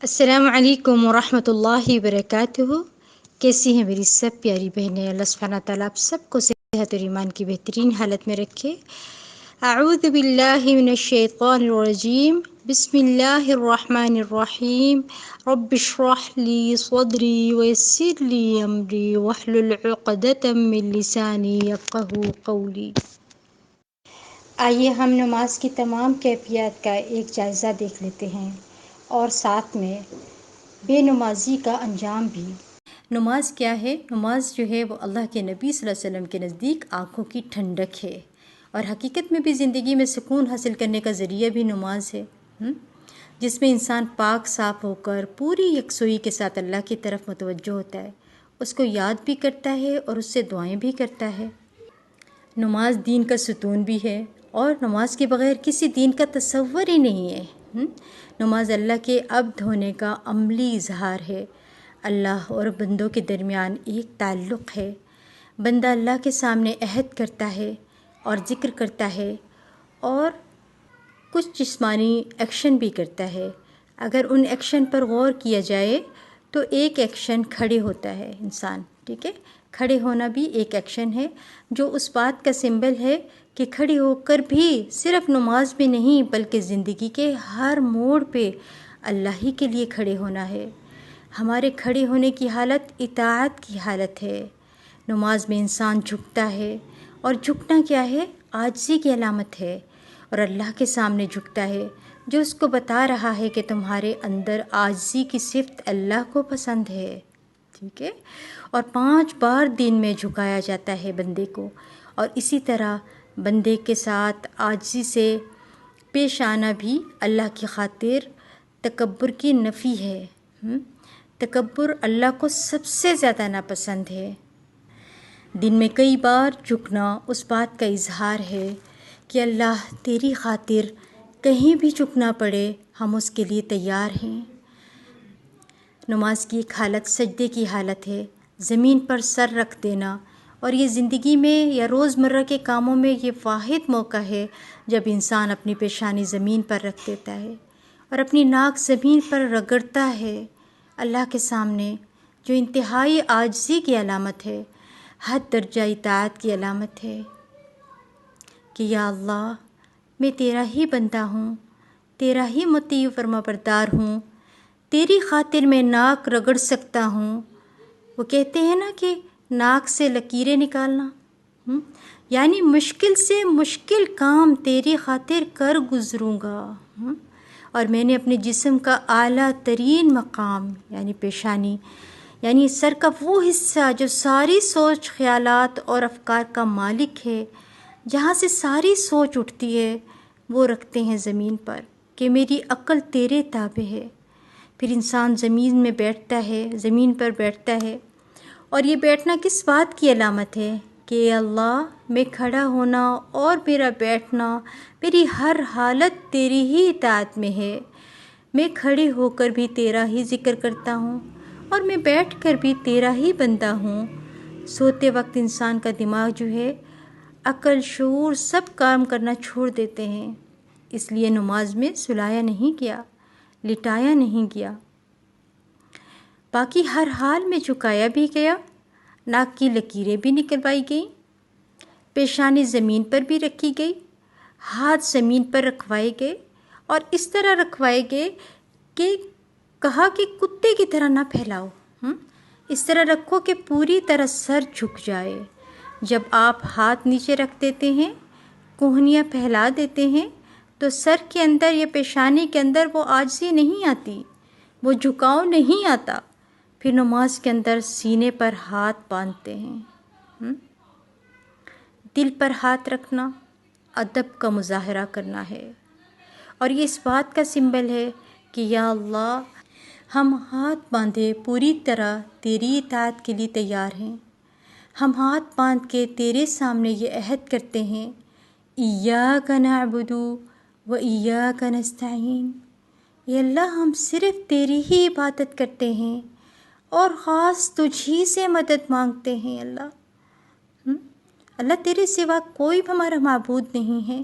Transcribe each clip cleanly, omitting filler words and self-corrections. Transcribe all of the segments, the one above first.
السلام علیکم ورحمۃ اللہ وبرکاتہ۔ کیسی ہیں میری سب پیاری بہنیں؟ اللہ سبحانہ تعالیٰ آپ سب کو صحت اور ایمان کی بہترین حالت میں رکھے۔ اعوذ باللہ من الشیطان الرجیم، بسم اللہ الرحمن الرحیم۔ رب اشرح لی صدری ویسر لی امری واحلل عقدۃ من لسانی یفقہوا قولی۔ آئیے ہم نماز کی تمام کیفیات کا ایک جائزہ دیکھ لیتے ہیں اور ساتھ میں بے نمازی کا انجام بھی۔ نماز کیا ہے؟ نماز جو ہے وہ اللہ کے نبی صلی اللہ علیہ وسلم کے نزدیک آنکھوں کی ٹھنڈک ہے، اور حقیقت میں بھی زندگی میں سکون حاصل کرنے کا ذریعہ بھی نماز ہے، جس میں انسان پاک صاف ہو کر پوری یکسوئی کے ساتھ اللہ کی طرف متوجہ ہوتا ہے، اس کو یاد بھی کرتا ہے اور اس سے دعائیں بھی کرتا ہے۔ نماز دین کا ستون بھی ہے، اور نماز کے بغیر کسی دین کا تصور ہی نہیں ہے۔ نماز اللہ کے عبد ہونے کا عملی اظہار ہے۔ اللہ اور بندوں کے درمیان ایک تعلق ہے۔ بندہ اللہ کے سامنے عہد کرتا ہے اور ذکر کرتا ہے اور کچھ جسمانی ایکشن بھی کرتا ہے۔ اگر ان ایکشن پر غور کیا جائے تو ایک ایکشن کھڑے ہوتا ہے انسان، ٹھیک ہے؟ کھڑے ہونا بھی ایک ایکشن ہے، جو اس بات کا سمبل ہے کہ کھڑے ہو کر بھی صرف نماز میں نہیں بلکہ زندگی کے ہر موڑ پہ اللہ ہی کے لیے کھڑے ہونا ہے۔ ہمارے کھڑے ہونے کی حالت اطاعت کی حالت ہے۔ نماز میں انسان جھکتا ہے، اور جھکنا کیا ہے؟ عاجزی کی علامت ہے، اور اللہ کے سامنے جھکتا ہے جو اس کو بتا رہا ہے کہ تمہارے اندر عاجزی کی صفت اللہ کو پسند ہے، ٹھیک ہے؟ اور 5 بار دن میں جھکایا جاتا ہے بندے کو، اور اسی طرح بندے کے ساتھ عاجزی سے پیش آنا بھی اللہ کی خاطر تکبر کی نفی ہے۔ تکبر اللہ کو سب سے زیادہ ناپسند ہے۔ دن میں کئی بار جھکنا اس بات کا اظہار ہے کہ اللہ تیری خاطر کہیں بھی جھکنا پڑے ہم اس کے لیے تیار ہیں۔ نماز کی ایک حالت سجدے کی حالت ہے، زمین پر سر رکھ دینا، اور یہ زندگی میں یا روزمرہ کے کاموں میں یہ واحد موقع ہے جب انسان اپنی پیشانی زمین پر رکھ دیتا ہے اور اپنی ناک زمین پر رگڑتا ہے اللہ کے سامنے، جو انتہائی عاجزی کی علامت ہے، حد درجہ اطاعت کی علامت ہے کہ یا اللہ میں تیرا ہی بندہ ہوں، تیرا ہی مطیع و فرما بردار ہوں، تیری خاطر میں ناک رگڑ سکتا ہوں۔ وہ کہتے ہیں نا کہ ناک سے لکیریں نکالنا، یعنی مشکل سے مشکل کام تیری خاطر کر گزروں گا، اور میں نے اپنے جسم کا اعلیٰ ترین مقام یعنی پیشانی، یعنی سر کا وہ حصہ جو ساری سوچ، خیالات اور افکار کا مالک ہے، جہاں سے ساری سوچ اٹھتی ہے، وہ رکھتے ہیں زمین پر کہ میری عقل تیرے تابع ہے۔ پھر انسان زمین پر بیٹھتا ہے، اور یہ بیٹھنا کس بات کی علامت ہے کہ اے اللہ میں کھڑا ہونا اور میرا بیٹھنا، میری ہر حالت تیری ہی اطاعت میں ہے۔ میں کھڑے ہو کر بھی تیرا ہی ذکر کرتا ہوں، اور میں بیٹھ کر بھی تیرا ہی بندہ ہوں۔ سوتے وقت انسان کا دماغ جو ہے، عقل، شعور سب کام کرنا چھوڑ دیتے ہیں، اس لیے نماز میں سلایا نہیں گیا، لٹایا نہیں گیا، باقی ہر حال میں جھکایا بھی گیا، ناک کی لکیریں بھی نکلوائی گئیں، پیشانی زمین پر بھی رکھی گئی، ہاتھ زمین پر رکھوائے گئے، اور اس طرح رکھوائے گئے کہ کہا کہ کتے کی طرح نہ پھیلاؤ، اس طرح رکھو کہ پوری طرح سر جھک جائے۔ جب آپ ہاتھ نیچے رکھ دیتے ہیں، کوہنیاں پھیلا دیتے ہیں، تو سر کے اندر یا پیشانی کے اندر وہ عاجزی نہیں آتی، وہ جھکاؤ نہیں آتا۔ پھر نماز کے اندر سینے پر ہاتھ باندھتے ہیں۔ دل پر ہاتھ رکھنا ادب کا مظاہرہ کرنا ہے، اور یہ اس بات کا سمبل ہے کہ یا اللہ ہم ہاتھ باندھے پوری طرح تیری اطاعت کے لیے تیار ہیں۔ ہم ہاتھ باندھ کے تیرے سامنے یہ عہد کرتے ہیں، ایاک نعبد و ایاک نستعین، اے اللہ ہم صرف تیری ہی عبادت کرتے ہیں اور خاص تجھ ہی سے مدد مانگتے ہیں۔ اللہ تیرے سوا کوئی ہمارا معبود نہیں ہے،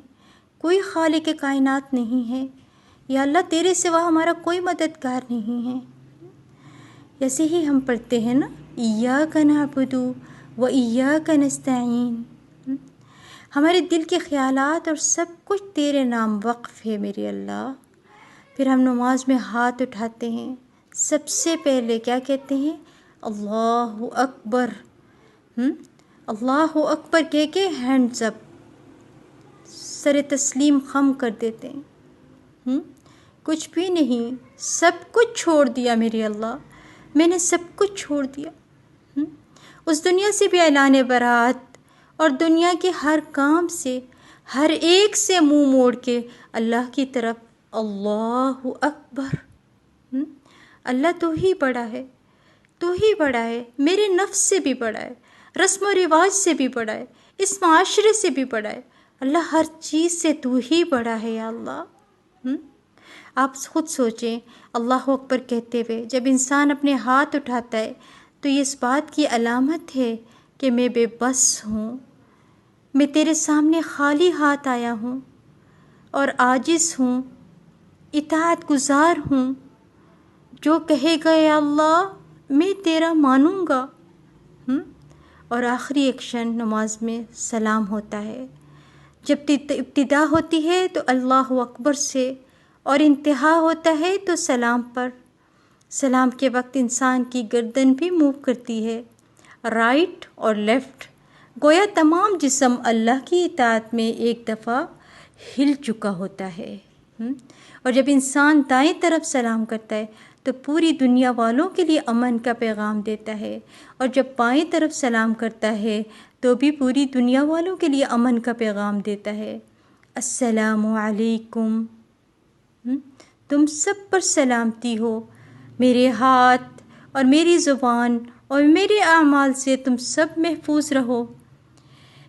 کوئی خالق کائنات نہیں ہے یا اللہ تیرے سوا ہمارا کوئی مددگار نہیں ہے۔ ایسے ہی ہم پڑھتے ہیں نا، ایاک نعبد و ایاک نستعین، ہمارے دل کے خیالات اور سب کچھ تیرے نام وقف ہے میرے اللہ۔ پھر ہم نماز میں ہاتھ اٹھاتے ہیں، سب سے پہلے کیا کہتے ہیں؟ اللہ اکبر، اللہ اکبر کہہ کے ہینڈز اپ، سر تسلیم خم کر دیتے ہیں۔ کچھ بھی نہیں، سب کچھ چھوڑ دیا میرے اللہ، میں نے سب کچھ چھوڑ دیا۔ اس دنیا سے بھی اعلان برات اور دنیا کے ہر کام سے، ہر ایک سے منہ موڑ کے اللہ کی طرف، اللہ اکبر۔ اللہ تو ہی بڑا ہے، تو ہی بڑا ہے، میرے نفس سے بھی بڑا ہے، رسم و رواج سے بھی بڑا ہے، اس معاشرے سے بھی بڑا ہے۔ اللہ ہر چیز سے تو ہی بڑا ہے یا اللہ۔ آپ خود سوچیں، اللہ اکبر کہتے ہوئے جب انسان اپنے ہاتھ اٹھاتا ہے تو یہ اس بات کی علامت ہے کہ میں بے بس ہوں، میں تیرے سامنے خالی ہاتھ آیا ہوں اور عاجز ہوں، اطاعت گزار ہوں، جو کہے گا یا اللہ میں تیرا مانوں گا۔ اور آخری ایکشن نماز میں سلام ہوتا ہے۔ جب ابتدا ہوتی ہے تو اللہ اکبر سے اور انتہا ہوتا ہے تو سلام پر۔ سلام کے وقت انسان کی گردن بھی موو کرتی ہے، رائٹ اور لیفٹ، گویا تمام جسم اللہ کی اطاعت میں ایک دفعہ ہل چکا ہوتا ہے۔ اور جب انسان دائیں طرف سلام کرتا ہے تو پوری دنیا والوں کے لیے امن کا پیغام دیتا ہے، اور جب بائیں طرف سلام کرتا ہے تو بھی پوری دنیا والوں کے لیے امن کا پیغام دیتا ہے۔ السلام علیکم، تم سب پر سلامتی ہو، میرے ہاتھ اور میری زبان اور میرے اعمال سے تم سب محفوظ رہو۔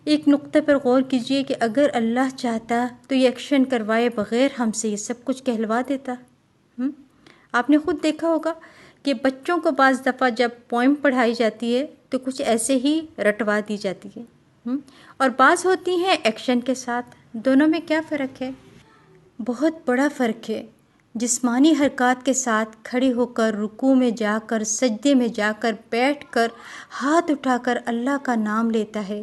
ایک نقطہ پر غور کیجئے کہ اگر اللہ چاہتا تو یہ ایکشن کروائے بغیر ہم سے یہ سب کچھ کہلوا دیتا۔ آپ نے خود دیکھا ہوگا کہ بچوں کو بعض دفعہ جب پوئم پڑھائی جاتی ہے تو کچھ ایسے ہی رٹوا دی جاتی ہے، اور بعض ہوتی ہیں ایکشن کے ساتھ۔ دونوں میں کیا فرق ہے؟ بہت بڑا فرق ہے۔ جسمانی حرکات کے ساتھ کھڑے ہو کر، رکوع میں جا کر، سجدے میں جا کر، بیٹھ کر، ہاتھ اٹھا کر اللہ کا نام لیتا ہے،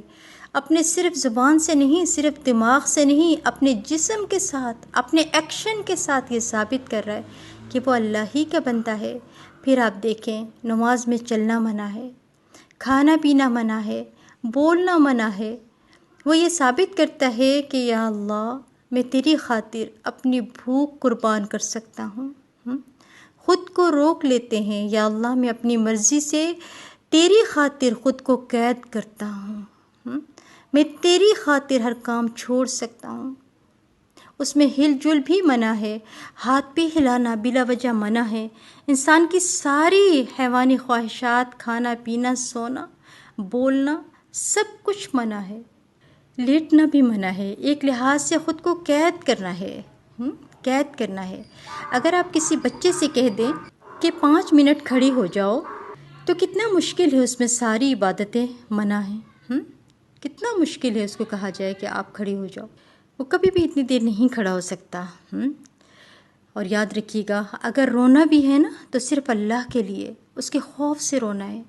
اپنے صرف زبان سے نہیں، صرف دماغ سے نہیں، اپنے جسم کے ساتھ، اپنے ایکشن کے ساتھ یہ ثابت کر رہا ہے کہ وہ اللہ ہی کا بندہ ہے۔ پھر آپ دیکھیں، نماز میں چلنا منع ہے، کھانا پینا منع ہے، بولنا منع ہے۔ وہ یہ ثابت کرتا ہے کہ یا اللہ میں تیری خاطر اپنی بھوک قربان کر سکتا ہوں۔ خود کو روک لیتے ہیں، یا اللہ میں اپنی مرضی سے تیری خاطر خود کو قید کرتا ہوں، میں تیری خاطر ہر کام چھوڑ سکتا ہوں۔ اس میں ہل جل بھی منع ہے، ہاتھ بھی ہلانا بلا وجہ منع ہے۔ انسان کی ساری حیوانی خواہشات، کھانا پینا، سونا، بولنا، سب کچھ منع ہے۔ لیٹنا بھی منع ہے، ایک لحاظ سے خود کو قید کرنا ہے، قید کرنا ہے۔ اگر آپ کسی بچے سے کہہ دیں کہ 5 منٹ کھڑی ہو جاؤ تو کتنا مشکل ہے، اس میں ساری عبادتیں منع ہیں۔ کتنا مشکل ہے اس کو کہا جائے کہ آپ کھڑی ہو جاؤ، وہ کبھی بھی اتنی دیر نہیں کھڑا ہو سکتا۔ اور یاد رکھیے گا، اگر رونا بھی ہے نا تو صرف اللہ کے لیے، اس کے خوف سے رونا ہے،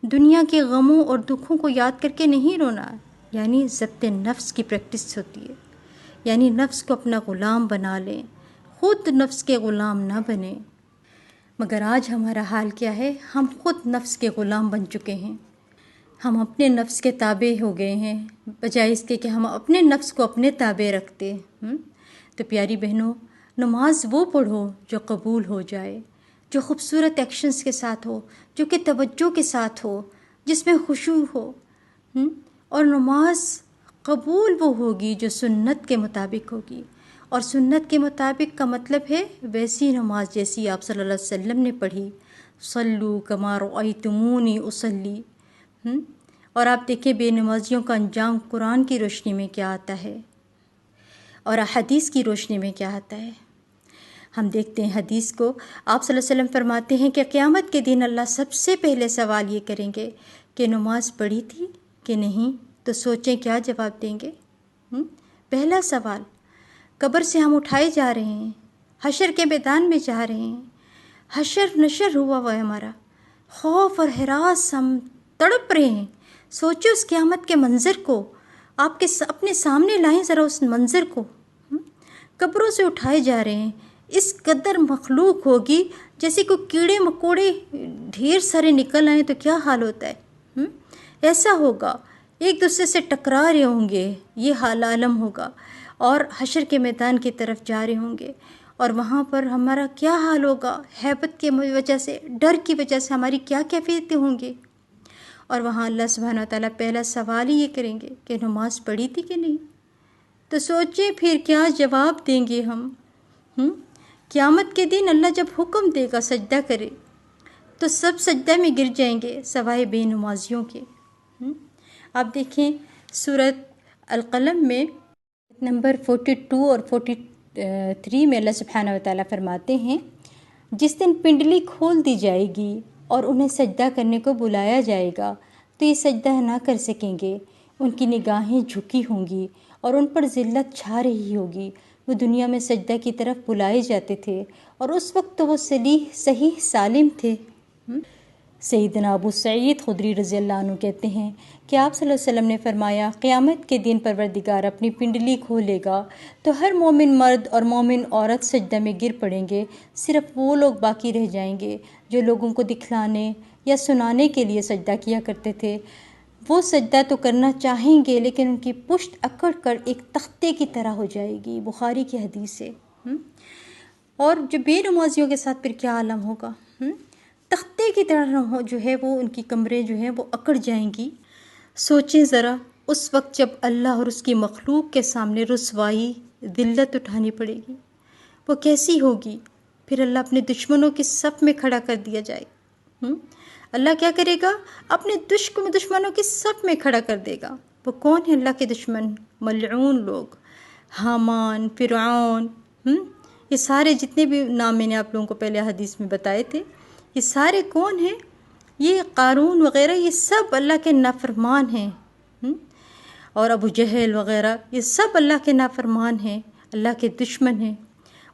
دنیا کے غموں اور دکھوں کو یاد کر کے نہیں رونا۔ یعنی ضبط نفس کی پریکٹس ہوتی ہے، یعنی نفس کو اپنا غلام بنا لیں، خود نفس کے غلام نہ بنیں۔ مگر آج ہمارا حال کیا ہے؟ ہم خود نفس کے غلام بن چکے ہیں، ہم اپنے نفس کے تابع ہو گئے ہیں، بجائے اس کے کہ ہم اپنے نفس کو اپنے تابع رکھتے۔ تو پیاری بہنوں، نماز وہ پڑھو جو قبول ہو جائے، جو خوبصورت ایکشنز کے ساتھ ہو، جو کہ توجہ کے ساتھ ہو، جس میں خشوع ہو۔ اور نماز قبول وہ ہوگی جو سنت کے مطابق ہوگی، اور سنت کے مطابق کا مطلب ہے ویسی نماز جیسی آپ صلی اللہ علیہ وسلم نے پڑھی، صلو کما رأیتمونی اصلی۔ اور آپ دیکھیں بے نمازیوں کا انجام قرآن کی روشنی میں کیا آتا ہے اور حدیث کی روشنی میں کیا آتا ہے۔ ہم دیکھتے ہیں حدیث کو، آپ صلی اللہ علیہ وسلم فرماتے ہیں کہ قیامت کے دن اللہ سب سے پہلے سوال یہ کریں گے کہ نماز پڑھی تھی کہ نہیں؟ تو سوچیں کیا جواب دیں گے۔ پہلا سوال، قبر سے ہم اٹھائے جا رہے ہیں، حشر کے میدان میں جا رہے ہیں، حشر نشر ہوا ہوا ہے ہمارا، خوف اور ہراس ہم تڑپ رہے ہیں۔ سوچو اس قیامت کے منظر کو، آپ کے اپنے سامنے لائیں ذرا اس منظر کو۔ قبروں سے اٹھائے جا رہے ہیں، اس قدر مخلوق ہوگی جیسے کوئی کیڑے مکوڑے ڈھیر سارے نکل آئیں تو کیا حال ہوتا ہے۔ ایسا ہوگا، ایک دوسرے سے ٹکرا رہے ہوں گے، یہ حال عالم ہوگا، اور حشر کے میدان کی طرف جا رہے ہوں گے، اور وہاں پر ہمارا کیا حال ہوگا، ہیبت کی وجہ سے، ڈر کی وجہ سے ہماری کیا کیفیتیں ہوں گی۔ اور وہاں اللہ سبحانہ وتعالیٰ پہلا سوال ہی یہ کریں گے کہ نماز پڑھی تھی کہ نہیں۔ تو سوچیں پھر کیا جواب دیں گے ہم۔ قیامت کے دن اللہ جب حکم دے گا سجدہ کرے تو سب سجدہ میں گر جائیں گے سوائے بے نمازیوں کے۔ آپ دیکھیں سورۃ القلم میں نمبر 42 اور 43 میں اللہ سبحانہ وتعالیٰ فرماتے ہیں، جس دن پنڈلی کھول دی جائے گی اور انہیں سجدہ کرنے کو بلایا جائے گا تو یہ سجدہ نہ کر سکیں گے، ان کی نگاہیں جھکی ہوں گی اور ان پر ذلت چھا رہی ہوگی۔ وہ دنیا میں سجدہ کی طرف بلائے جاتے تھے اور اس وقت تو وہ صحیح سالم تھے۔ سیدنا ابو سعید خدری رضی اللہ عنہ کہتے ہیں کہ آپ صلی اللہ علیہ وسلم نے فرمایا، قیامت کے دن پروردگار اپنی پنڈلی کھولے گا تو ہر مومن مرد اور مومن عورت سجدہ میں گر پڑیں گے، صرف وہ لوگ باقی رہ جائیں گے جو لوگوں کو دکھلانے یا سنانے کے لیے سجدہ کیا کرتے تھے۔ وہ سجدہ تو کرنا چاہیں گے لیکن ان کی پشت اکڑ کر ایک تختے کی طرح ہو جائے گی، بخاری کی حدیث ہے۔ اور جو بے نمازیوں کے ساتھ پھر کیا عالم ہوگا، تختے کی طرح جو ہے وہ ان کی کمریں جو ہیں وہ اکڑ جائیں گی۔ سوچیں ذرا اس وقت جب اللہ اور اس کی مخلوق کے سامنے رسوائی، ذلت اٹھانی پڑے گی، وہ کیسی ہوگی۔ پھر اللہ اپنے دشمنوں کے صف میں کھڑا کر دیا جائے۔ اللہ کیا کرے گا، اپنے دشمنوں کے صف میں کھڑا کر دے گا۔ وہ کون ہے اللہ کے دشمن؟ ملعون لوگ، حامان، فرعون، یہ سارے جتنے بھی نام میں نے آپ لوگوں کو پہلے حدیث میں بتائے تھے، یہ سارے کون ہیں؟ یہ قارون وغیرہ، یہ سب اللہ کے نافرمان ہیں۔ اور ابو جہل وغیرہ یہ سب اللہ کے نافرمان ہیں، اللہ کے دشمن ہیں۔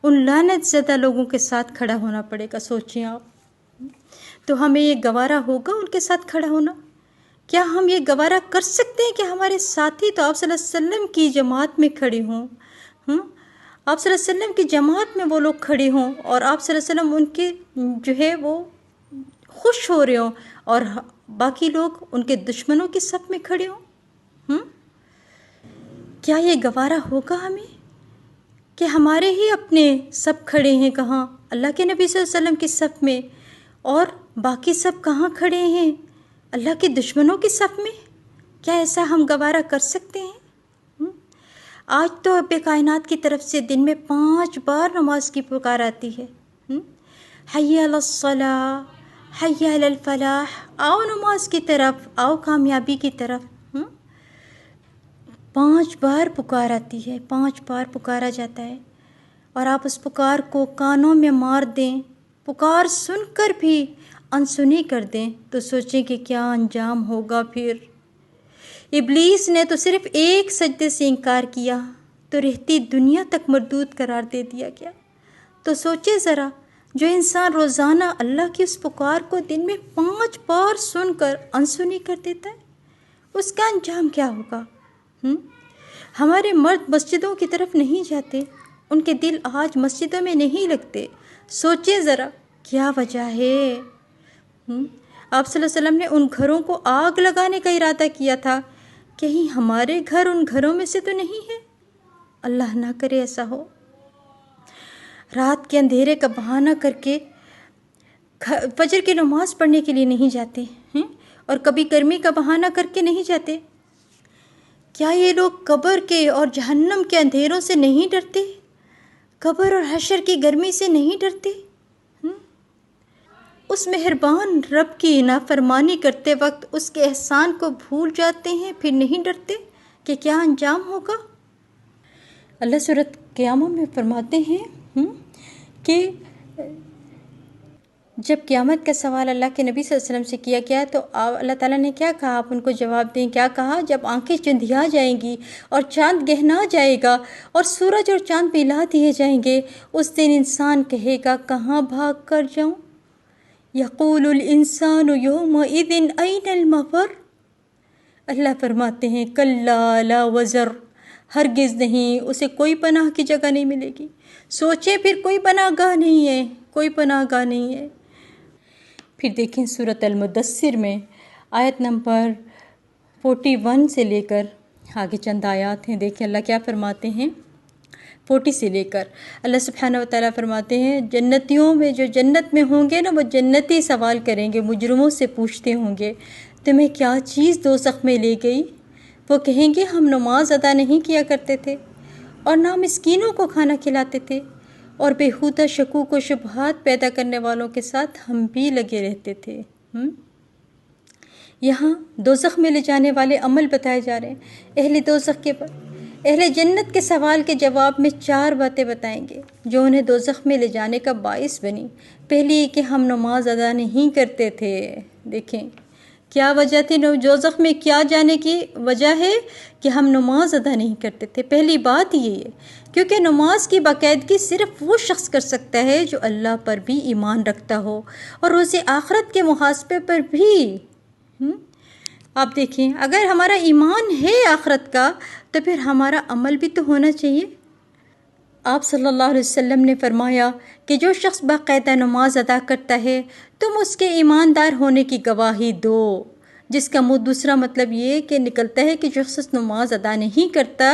ان لعنت زدہ لوگوں کے ساتھ کھڑا ہونا پڑے گا۔ سوچیں آپ، تو ہمیں یہ گوارا ہوگا ان کے ساتھ کھڑا ہونا؟ کیا ہم یہ گوارا کر سکتے ہیں کہ ہمارے ساتھی تو آپ صلی اللہ علیہ وسلم کی جماعت میں کھڑے ہوں، آپ صلی اللہ علیہ وسلم کی جماعت میں وہ لوگ کھڑے ہوں اور آپ صلی اللہ علیہ وسلم ان کے جو ہے وہ خوش ہو رہے ہوں اور باقی لوگ ان کے دشمنوں کے صف میں کھڑے ہوں؟ کیا یہ گوارا ہوگا ہمیں کہ ہمارے ہی اپنے سب کھڑے ہیں کہاں؟ اللہ کے نبی صلی اللہ علیہ وسلم کے صف میں، اور باقی سب کہاں کھڑے ہیں؟ اللہ کے دشمنوں کے صف میں۔ کیا ایسا ہم گوارا کر سکتے ہیں؟ آج تو رب کائنات کی طرف سے دن میں 5 بار نماز کی پکار آتی ہے، حی علی الصلاۃ، حی علی الفلاح، آؤ نماز کی طرف، آؤ کامیابی کی طرف۔ 5 بار پکار آتی ہے، 5 بار پکارا جاتا ہے، اور آپ اس پکار کو کانوں میں مار دیں، پکار سن کر بھی انسنی کر دیں تو سوچیں کہ کیا انجام ہوگا پھر۔ ابلیس نے تو صرف ایک سجدے سے انکار کیا تو رہتی دنیا تک مردود قرار دے دیا گیا۔ تو سوچیں ذرا، جو انسان روزانہ اللہ کی اس پکار کو دن میں 5 بار سن کر انسنی کر دیتا ہے، اس کا انجام کیا ہوگا؟ ہمارے مرد مسجدوں کی طرف نہیں جاتے، ان کے دل آج مسجدوں میں نہیں لگتے۔ سوچیں ذرا کیا وجہ ہے۔ آپ صلی اللہ علیہ وسلم نے ان گھروں کو آگ لگانے کا ارادہ کیا تھا، کہیں ہمارے گھر ان گھروں میں سے تو نہیں ہے؟ اللہ نہ کرے ایسا ہو۔ رات کے اندھیرے کا بہانہ کر کے فجر کی نماز پڑھنے کے لیے نہیں جاتے ہیں، اور کبھی گرمی کا بہانہ کر کے نہیں جاتے۔ کیا یہ لوگ قبر کے اور جہنم کے اندھیروں سے نہیں ڈرتے؟ قبر اور حشر کی گرمی سے نہیں ڈرتے؟ اس مہربان رب کی نافرمانی کرتے وقت اس کے احسان کو بھول جاتے ہیں، پھر نہیں ڈرتے کہ کیا انجام ہوگا؟ اللہ سورۃ قیامہ میں فرماتے ہیں کہ جب قیامت کا سوال اللہ کے نبی صلی اللہ علیہ وسلم سے کیا گیا تو اللہ تعالیٰ نے کیا کہا؟ آپ ان کو جواب دیں. کیا کہا؟ جب آنکھیں چندھیا جائیں گی اور چاند گہنا جائے گا اور سورج اور چاند ملا دیے جائیں گے، اس دن انسان کہے گا کہاں بھاگ کر جاؤں؟ یقول الانسان یومئذ این المفر. اللہ فرماتے ہیں کلا لا وزر، ہرگز نہیں، اسے کوئی پناہ کی جگہ نہیں ملے گی. سوچے پھر کوئی پناہ گاہ نہیں ہے، کوئی پناہ گاہ نہیں ہے. پھر دیکھیں سورۃ المدثر میں آیت نمبر 41 سے لے کر آگے چند آیات ہیں. دیکھیں اللہ کیا فرماتے ہیں. 40 سے لے کر اللہ سبحانہ وتعالیٰ فرماتے ہیں جنتیوں میں جو جنت میں ہوں گے نا، وہ جنتی سوال کریں گے، مجرموں سے پوچھتے ہوں گے تمہیں کیا چیز دوزخ میں لے گئی؟ وہ کہیں گے ہم نماز ادا نہیں کیا کرتے تھے اور نہ مسکینوں کو کھانا کھلاتے تھے اور بےہودہ شکوک و شبہات پیدا کرنے والوں کے ساتھ ہم بھی لگے رہتے تھے. یہاں دوزخ میں لے جانے والے عمل بتائے جا رہے ہیں. اہل دوزخ کے اہل جنت کے سوال کے جواب میں 4 باتیں بتائیں گے جو انہیں دوزخ میں لے جانے کا باعث بنی. پہلی کہ ہم نماز ادا نہیں کرتے تھے. دیکھیں کیا وجہ تھی دوزخ میں کیا جانے کی وجہ ہے کہ ہم نماز ادا نہیں کرتے تھے. پہلی بات یہ ہے کیونکہ نماز کی باقاعدگی صرف وہ شخص کر سکتا ہے جو اللہ پر بھی ایمان رکھتا ہو اور روز آخرت کے محاسبے پر بھی. آپ دیکھیں اگر ہمارا ایمان ہے آخرت کا تو پھر ہمارا عمل بھی تو ہونا چاہیے. آپ صلی اللہ علیہ وسلم نے فرمایا کہ جو شخص باقاعدہ نماز ادا کرتا ہے تم اس کے ایماندار ہونے کی گواہی دو، جس کا دوسرا مطلب یہ کہ نکلتا ہے کہ جو شخص نماز ادا نہیں کرتا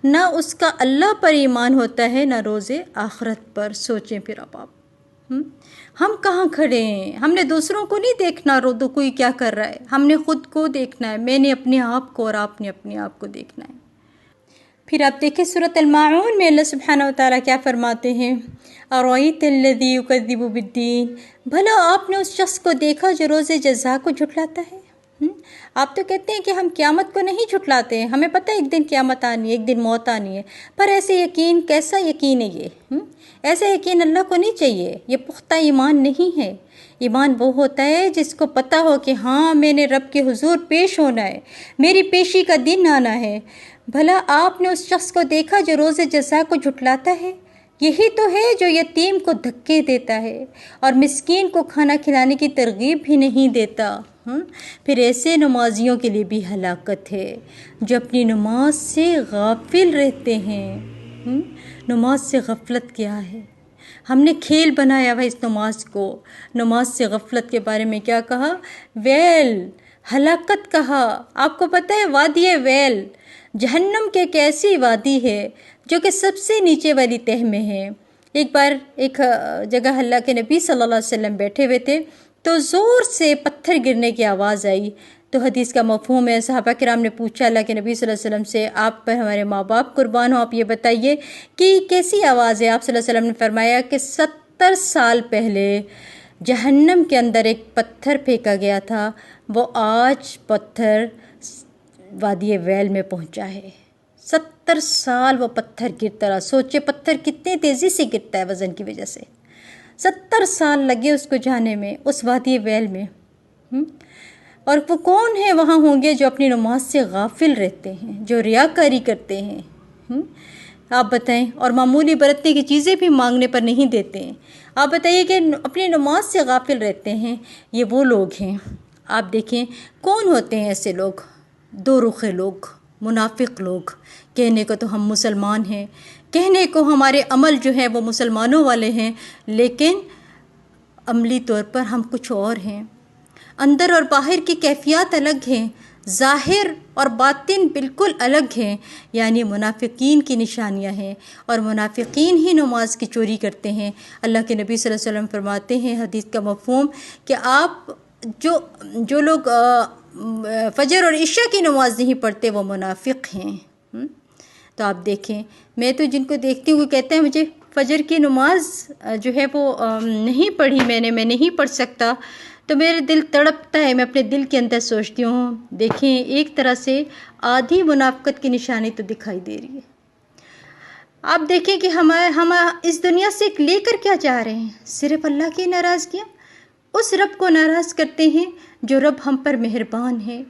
نہ اس کا اللہ پر ایمان ہوتا ہے نہ روز آخرت پر. سوچیں پھر اب آپ ہم کہاں کھڑے ہیں؟ ہم نے دوسروں کو نہیں دیکھنا کوئی کیا کر رہا ہے، ہم نے خود کو دیکھنا ہے. میں نے اپنے آپ کو اور آپ نے اپنے آپ کو دیکھنا ہے. پھر آپ دیکھیں سورۃ الماعون میں اللہ سبحانہ وتعالیٰ کیا فرماتے ہیں ارأیت الذی یکذب بالدین. بھلا آپ نے اس شخص کو دیکھا جو روز جزا کو جھٹلاتا ہے. آپ تو کہتے ہیں کہ ہم قیامت کو نہیں جھٹلاتے ہیں، ہمیں پتہ ہے ایک دن قیامت آنی ہے، ایک دن موت آنی ہے، پر ایسے یقین کیسا یقین ہے یہ؟ ایسا یقین اللہ کو نہیں چاہیے. یہ پختہ ایمان نہیں ہے. ایمان وہ ہوتا ہے جس کو پتہ ہو کہ ہاں میں نے رب کے حضور پیش ہونا ہے، میری پیشی کا دن آنا ہے. بھلا آپ نے اس شخص کو دیکھا جو روز جزا کو جھٹلاتا ہے؟ یہی تو ہے جو یتیم کو دھکے دیتا ہے اور مسکین کو کھانا کھلانے کی ترغیب بھی نہیں دیتا. پھر ایسے نمازیوں کے لیے بھی ہلاکت ہے جو اپنی نماز سے غافل رہتے ہیں. نماز سے غفلت کیا ہے؟ ہم نے کھیل بنایا ہوا اس نماز کو. نماز سے غفلت کے بارے میں کیا کہا؟ ویل، ہلاکت کہا. آپ کو پتہ ہے وادی ویل جہنم کے ایک ایسی وادی ہے جو کہ سب سے نیچے والی تہہ میں ہے. ایک بار ایک جگہ اللہ کے نبی صلی اللہ علیہ وسلم بیٹھے ہوئے تھے تو زور سے پتھر گرنے کی آواز آئی. تو حدیث کا مفہوم ہے، صحابہ کرام نے پوچھا اللہ کے نبی صلی اللہ علیہ وسلم سے آپ پر ہمارے ماں باپ قربان ہو، آپ یہ بتائیے کہ کیسی آواز ہے؟ آپ صلی اللہ علیہ وسلم نے فرمایا کہ 70 سال پہلے جہنم کے اندر ایک پتھر پھینکا گیا تھا، وہ آج پتھر وادی ویل میں پہنچا ہے. 70 سال وہ پتھر گرتا رہا. سوچے پتھر کتنی تیزی سے گرتا ہے وزن کی وجہ سے. 70 سال لگے اس کو جانے میں، اس وادی ویل میں. اور وہ کون ہیں وہاں ہوں گے جو اپنی نماز سے غافل رہتے ہیں، جو ریاکاری کرتے ہیں. آپ بتائیں، اور معمولی برتنے کی چیزیں بھی مانگنے پر نہیں دیتے ہیں. آپ بتائیے کہ اپنی نماز سے غافل رہتے ہیں. یہ وہ لوگ ہیں. آپ دیکھیں کون ہوتے ہیں ایسے لوگ؟ 2 رخے لوگ، منافق لوگ. کہنے کو تو ہم مسلمان ہیں، کہنے کو ہمارے عمل جو ہے وہ مسلمانوں والے ہیں، لیکن عملی طور پر ہم کچھ اور ہیں. اندر اور باہر کی کیفیات الگ ہیں، ظاہر اور باطن بالکل الگ ہیں. یعنی منافقین کی نشانیاں ہیں، اور منافقین ہی نماز کی چوری کرتے ہیں. اللہ کے نبی صلی اللہ علیہ وسلم فرماتے ہیں حدیث کا مفہوم کہ آپ جو لوگ فجر اور عشاء کی نماز نہیں پڑھتے وہ منافق ہیں. تو آپ دیکھیں، میں تو جن کو دیکھتی ہوں وہ کہتے ہیں مجھے فجر کی نماز جو ہے وہ نہیں پڑھی میں نہیں پڑھ سکتا. تو میرے دل تڑپتا ہے. میں اپنے دل کے اندر سوچتی ہوں دیکھیں ایک طرح سے آدھی منافقت کی نشانی تو دکھائی دے رہی ہے. آپ دیکھیں کہ ہم اس دنیا سے لے کر کیا جا رہے ہیں؟ صرف اللہ کی ناراضگیاں. اس رب کو ناراض کرتے ہیں جو رب ہم پر مہربان ہے،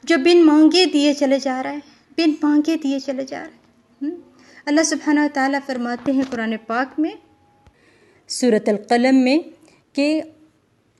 جو بن مانگے دیے چلے جا رہا ہے، بن مانگے دیے چلے جا رہا ہے۔ اللہ سبحانہ و تعالیٰ فرماتے ہیں قرآن پاک میں سورۃ القلم میں کہ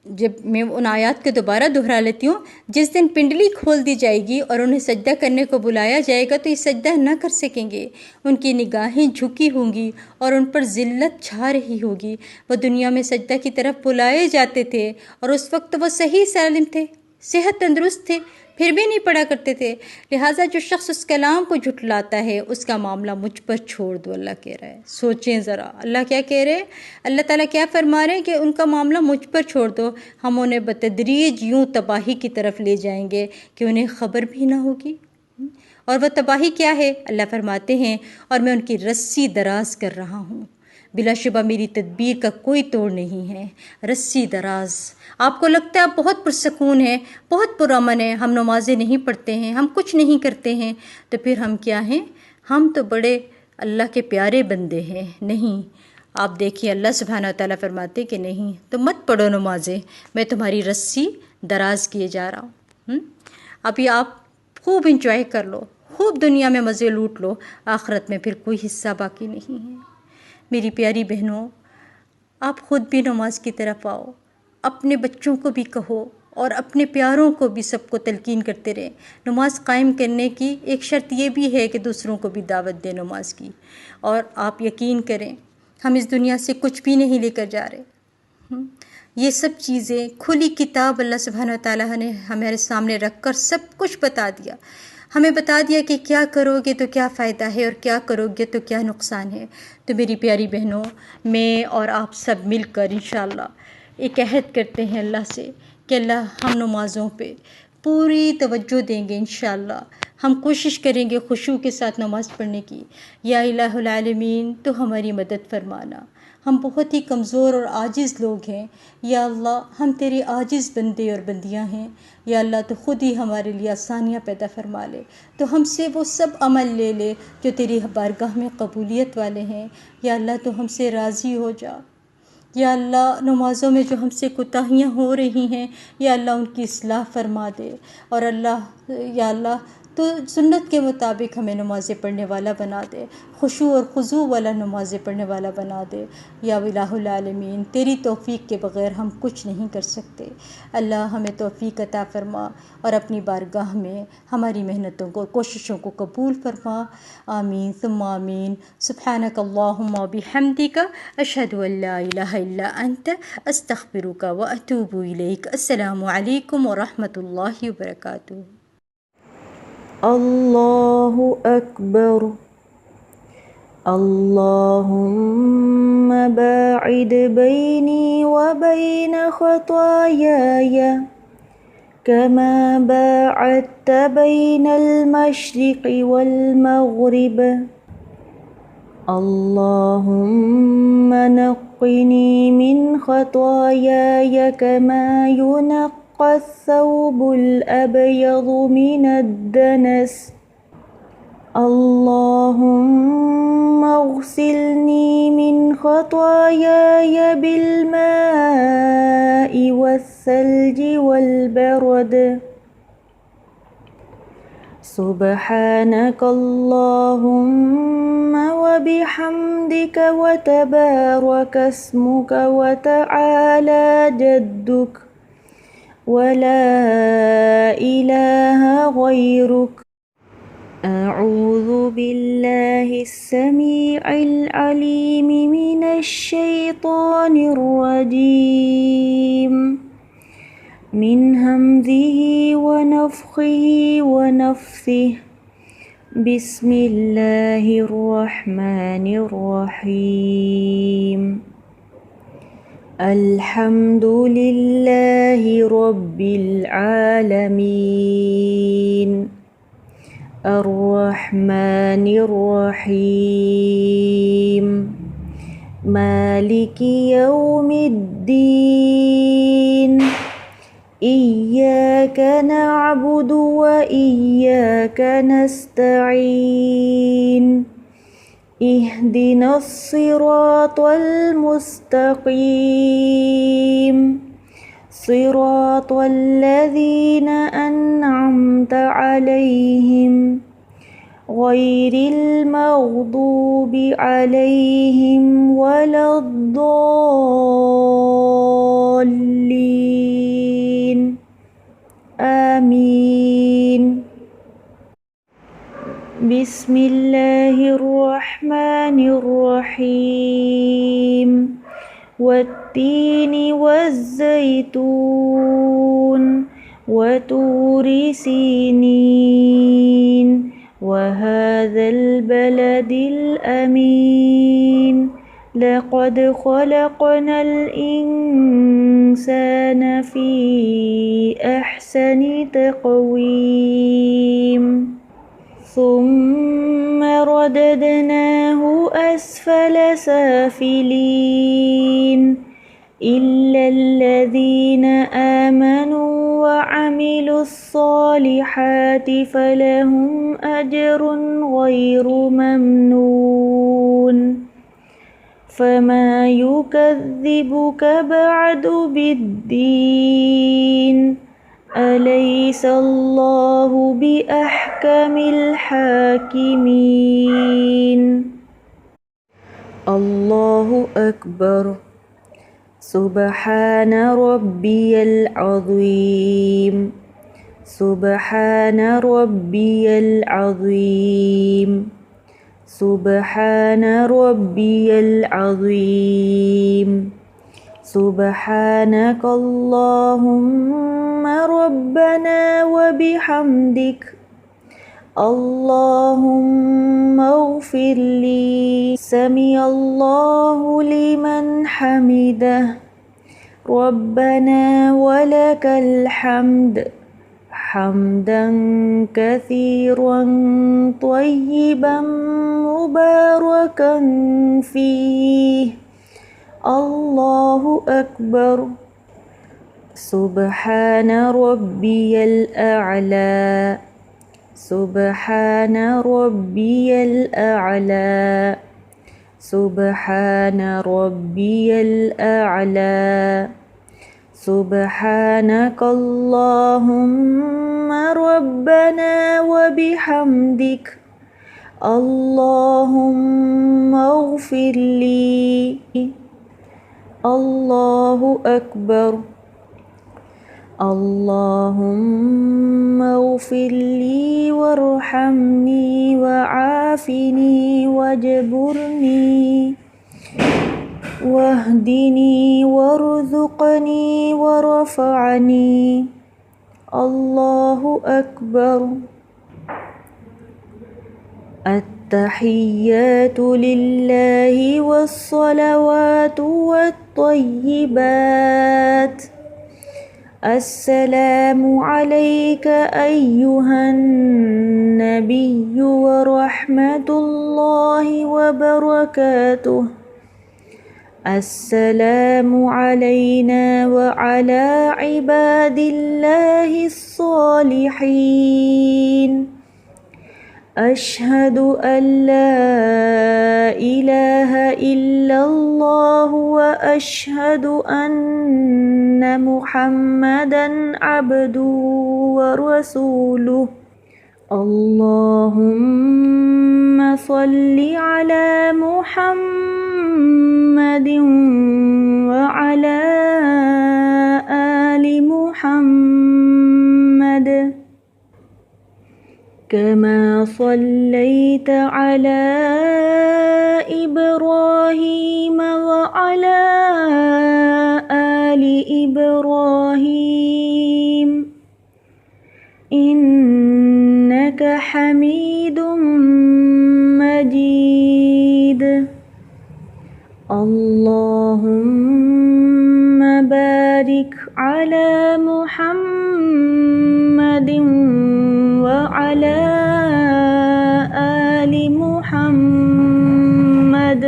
جب میں ان آیات کو دوبارہ دہرا لیتی ہوں، جس دن پنڈلی کھول دی جائے گی اور انہیں سجدہ کرنے کو بلایا جائے گا تو یہ سجدہ نہ کر سکیں گے، ان کی نگاہیں جھکی ہوں گی اور ان پر ذلت چھا رہی ہوگی۔ وہ دنیا میں سجدہ کی طرف بلائے جاتے تھے اور اس وقت وہ صحیح سالم تھے، صحت تندرست تھے، پھر بھی نہیں پڑھا کرتے تھے۔ لہٰذا جو شخص اس کلام کو جھٹلاتا ہے اس کا معاملہ مجھ پر چھوڑ دو، اللہ کہہ رہا ہے۔ سوچیں ذرا اللہ کیا کہہ رہے ہیں، اللہ تعالیٰ کیا فرما رہے ہیں کہ ان کا معاملہ مجھ پر چھوڑ دو، ہم انہیں بتدریج یوں تباہی کی طرف لے جائیں گے کہ انہیں خبر بھی نہ ہوگی۔ اور وہ تباہی کیا ہے؟ اللہ فرماتے ہیں اور میں ان کی رسی دراز کر رہا ہوں، بلا شبہ میری تدبیر کا کوئی توڑ نہیں ہے۔ رسی دراز، آپ کو لگتا ہے آپ بہت پرسکون ہیں، بہت پرامن ہیں، ہم نمازیں نہیں پڑھتے ہیں، ہم کچھ نہیں کرتے ہیں، تو پھر ہم کیا ہیں؟ ہم تو بڑے اللہ کے پیارے بندے ہیں۔ نہیں، آپ دیکھیے اللہ سبحانہ و تعالیٰ فرماتے کہ نہیں، تو مت پڑھو نمازیں، میں تمہاری رسی دراز کیے جا رہا ہوں۔ ابھی آپ خوب انجوائے کر لو، خوب دنیا میں مزے لوٹ لو، آخرت میں پھر کوئی حصہ باقی نہیں ہے۔ میری پیاری بہنوں، آپ خود بھی نماز کی طرف آؤ، اپنے بچوں کو بھی کہو اور اپنے پیاروں کو بھی سب کو تلقین کرتے رہیں۔ نماز قائم کرنے کی ایک شرط یہ بھی ہے کہ دوسروں کو بھی دعوت دیں نماز کی، اور آپ یقین کریں ہم اس دنیا سے کچھ بھی نہیں لے کر جا رہے۔ یہ سب چیزیں کھلی کتاب اللہ سبحانہ و تعالیٰ نے ہمارے سامنے رکھ کر سب کچھ بتا دیا، ہمیں بتا دیا کہ کیا کرو گے تو کیا فائدہ ہے اور کیا کرو گے تو کیا نقصان ہے۔ تو میری پیاری بہنوں، میں اور آپ سب مل کر انشاءاللہ ایک عہد کرتے ہیں اللہ سے کہ اللہ ہم نمازوں پہ پوری توجہ دیں گے انشاءاللہ، ہم کوشش کریں گے خشوع کے ساتھ نماز پڑھنے کی۔ یا الہ العالمین تو ہماری مدد فرمانا، ہم بہت ہی کمزور اور عاجز لوگ ہیں، یا اللہ ہم تیرے عاجز بندے اور بندیاں ہیں، یا اللہ تو خود ہی ہمارے لیے آسانیاں پیدا فرما لے، تو ہم سے وہ سب عمل لے لے جو تیری بارگاہ میں قبولیت والے ہیں۔ یا اللہ تو ہم سے راضی ہو جا، یا اللہ نمازوں میں جو ہم سے کوتاہیاں ہو رہی ہیں یا اللہ ان کی اصلاح فرما دے، اور اللہ یا اللہ تو سنت کے مطابق ہمیں نمازیں پڑھنے والا بنا دے، خشوع اور خضوع والا نمازیں پڑھنے والا بنا دے۔ یا الہ العالمین تیری توفیق کے بغیر ہم کچھ نہیں کر سکتے، اللہ ہمیں توفیق عطا فرما اور اپنی بارگاہ میں ہماری محنتوں کو، کوششوں کو قبول فرما۔ آمین ثم آمین۔ سبحانک اللہم و بحمدک، اشہد ان لا الہ الا انت، استغفرک و اتوب الیک۔ السلام علیکم ورحمۃ اللہ وبرکاتہ۔ اللہ اکبر۔ اللہم باعد بینی وبین خطایای کما باعدت بین المشرق والمغرب۔ اللہم نقنی من خطایای کما ینقی الثوب الأبيض من الدنس۔ اللهم اغسلني من خطاياي بالماء والثلج والبرد۔ سبحانك اللهم وبحمدك وتبارك اسمك وتعالى جدك ولا إله غيرك۔ أعوذ بالله السميع العليم من الشيطان الرجيم، من همزه ونفخه ونفثه۔ بسم الله الرحمن الرحيم۔ الحمد لله رب العالمين، الرحمن الرحيم، مالك يوم الدين، إياك نعبد وإياك نستعين، اهدنا الصراط المستقيم، صراط الذين أنعمت عليهم غير المغضوب عليهم ولا الضالين آمين. بسم الله الرحمن الرحيم. والتين والزيتون وطور سينين وهذا البلد الأمين لقد خلقنا الإنسان في أحسن تقويم ثم رددناه أسفل سافلين إلا الذين آمنوا وعملوا الصالحات فلهم أجر غير ممنون. فما يكذبك بعد بالدين أليس الله بأحكم الحاكمين. الله أكبر. سبحان ربي العظيم. سبحان ربي العظيم. سبحان ربي العظيم. سبحانك اللهم ربنا وبحمدك اللهم اغفر لي. سمع الله لمن حمده ربنا ولك الحمد حمدا كثيرا طيبا مباركا فيه. الله أكبر. سبحان ربي الأعلى. سبحان ربي الأعلى. سبحان ربي الأعلى. سبحانك اللهم ربنا وبحمدك اللهم اغفر لي. الله أكبر. اللهم اغفر لي وارحمني وعافني واجبرني واهدني وارزقني ورفعني. الله أكبر. التحيات لله والصلوات والطيبات. السلام عليك أيها النبي ورحمة الله وبركاته. السلام علينا وعلى عباد الله الصالحين. أشهد أن لا إله إلا الله وأشهد أن محمدًا عبده ورسوله. اللهم صل على محمد وعلى آل محمد كما صليت على إبراهيم وعلى آل إبراهيم إنك حميد مجيد. اللهم بارك على محمد وعلى آل محمد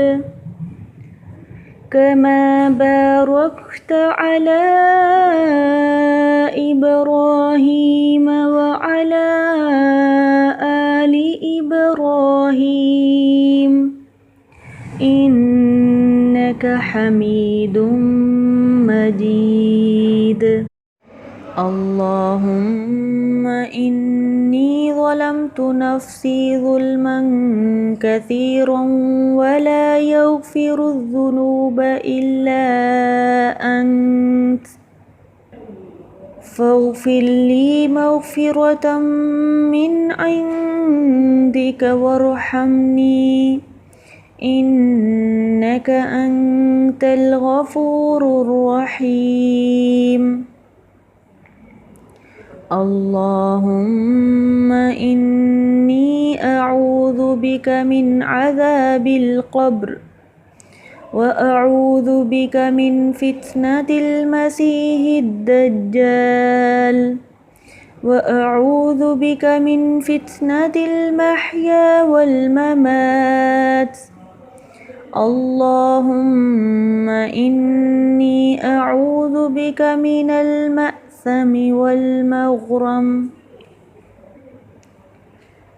كما باركت على إبراهيم وعلى آل إبراهيم إنك إنك حميد مجيد. اللهم إني ظلمت نفسي ظلما كثيرا ولا يغفر الذنوب إلا أنت فاغفر لي مغفرة من عندك وارحمني إنك أنت الغفور الرحيم. اللهم إني أعوذ بك من عذاب القبر وأعوذ بك من فتنة المسيح الدجال وأعوذ بك من فتنة المحيا والممات. اللهم إني أعوذ بك من المأثم والمغرم.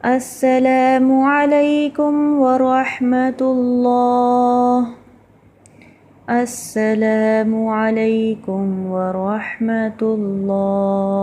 السلام عليكم ورحمة الله. السلام عليكم ورحمة الله.